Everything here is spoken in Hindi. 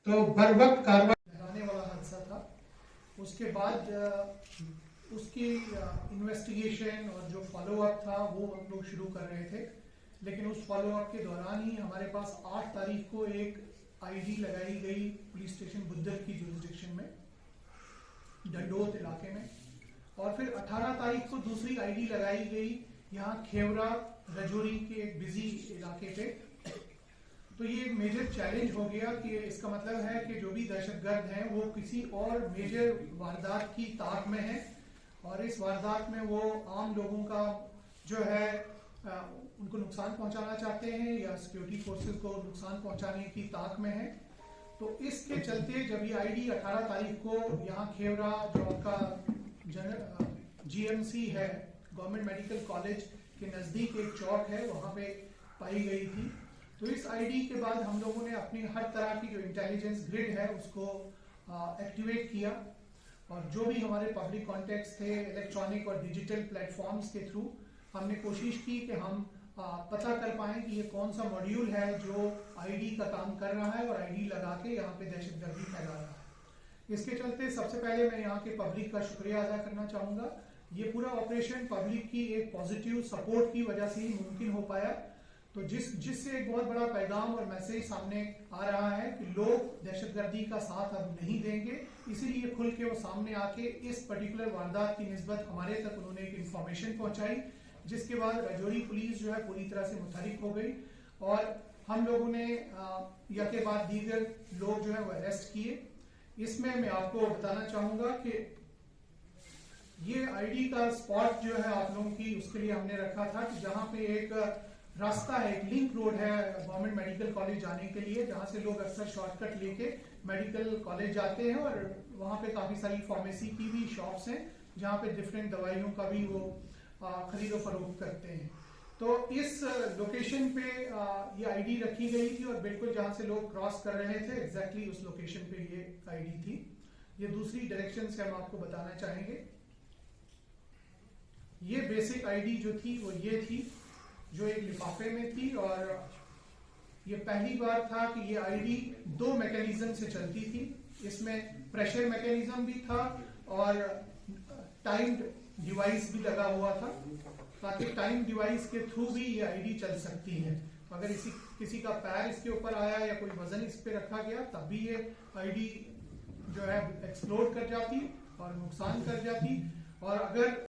तो बर वक्त कार्रवाई डराने वाला हादसा था। उसके बाद उसकी इन्वेस्टिगेशन और जो फॉलोअप था वो हम लोग शुरू कर रहे थे, लेकिन उस फॉलोअप के दौरान ही हमारे पास 8 तारीख को एक आईडी लगाई गई पुलिस स्टेशन बुद्धल की जुरिसडिक्शन में, डंडोत इलाके में, और फिर 18 तारीख को दूसरी आईडी लगाई गई यहाँ खेवरा रजौरी के एक बिजी इलाके पे। तो ये मेजर चैलेंज हो गया कि इसका मतलब है कि जो भी दहशतगर्द हैं वो किसी और मेजर वारदात की ताक में हैं, और इस वारदात में वो आम लोगों का जो है उनको नुकसान पहुंचाना चाहते हैं या सिक्योरिटी फोर्सेस को नुकसान पहुंचाने की ताक में है। तो इसके चलते जब ये आईडी 18 तारीख को यहाँ खेवरा जो आपका जीएमसी है, गवर्नमेंट मेडिकल कॉलेज के नजदीक एक चौक है, वहां पे पाई गई थी। तो इस आईडी के बाद हम लोगों ने अपनी हर तरह की जो इंटेलिजेंस ग्रिड है उसको एक्टिवेट किया, और जो भी हमारे पब्लिक कॉन्टेक्ट्स थे इलेक्ट्रॉनिक और डिजिटल प्लेटफॉर्म्स के थ्रू हमने कोशिश की कि हम पता कर पाएं कि ये कौन सा मॉड्यूल है जो आईडी का काम कर रहा है और आईडी लगा के यहाँ पे दहशतगर्दी फैला रहा है। इसके चलते सबसे पहले मैं यहाँ के पब्लिक का शुक्रिया अदा करना चाहूंगा। ये पूरा ऑपरेशन पब्लिक की एक पॉजिटिव सपोर्ट की वजह से ही मुमकिन हो पाया। तो जिससे एक बहुत बड़ा पैगाम और मैसेज सामने आ रहा है कि लोग दहशतगर्दी का साथ अब नहीं देंगे, इसीलिए खुल के वो सामने आके इस पर्टिकुलर वारदात की निस्बत हमारे तक उन्होंने एक इंफॉर्मेशन पहुंचाई, जिसके बाद रजौरी पुलिस जो है पूरी तरह से मुतहरिक हो गई और हम लोगों ने या के बाद दीगर लोग जो है वो अरेस्ट किए। इसमें मैं आपको बताना चाहूंगा कि ये आईडी का स्पॉट जो है आप लोगों की उसके लिए हमने रखा था कि जहां पे एक रास्ता है, एक लिंक रोड है गवर्नमेंट मेडिकल कॉलेज जाने के लिए, जहां से लोग अक्सर शॉर्टकट लेके मेडिकल कॉलेज जाते हैं, और वहां पे काफी सारी फार्मेसी की भी शॉप्स हैं जहां पे डिफरेंट दवाइयों का भी वो खरीदो फरोख्त करते हैं। तो इस लोकेशन पे ये आईडी रखी गई थी और बिल्कुल जहां से लोग क्रॉस कर रहे थे एग्जैक्टली उस लोकेशन पे ये आईडी थी। ये दूसरी डायरेक्शन से हम आपको बताना चाहेंगे। ये बेसिक आईडी जो थी वो ये थी, जो एक लिफाफे में थी, और ये पहली बार था कि ये आईडी 2 मैकेनिज्म से चलती थी। इसमें प्रेशर मैकेनिज्म भी था और टाइम्ड डिवाइस भी लगा हुआ था, ताकि टाइम डिवाइस के थ्रू भी ये आईडी चल सकती है। अगर किसी का पैर इसके ऊपर आया या कोई वजन इस पे रखा गया तब भी ये आईडी जो है एक्सप्लोड कर जाती और नुकसान कर जाती, और अगर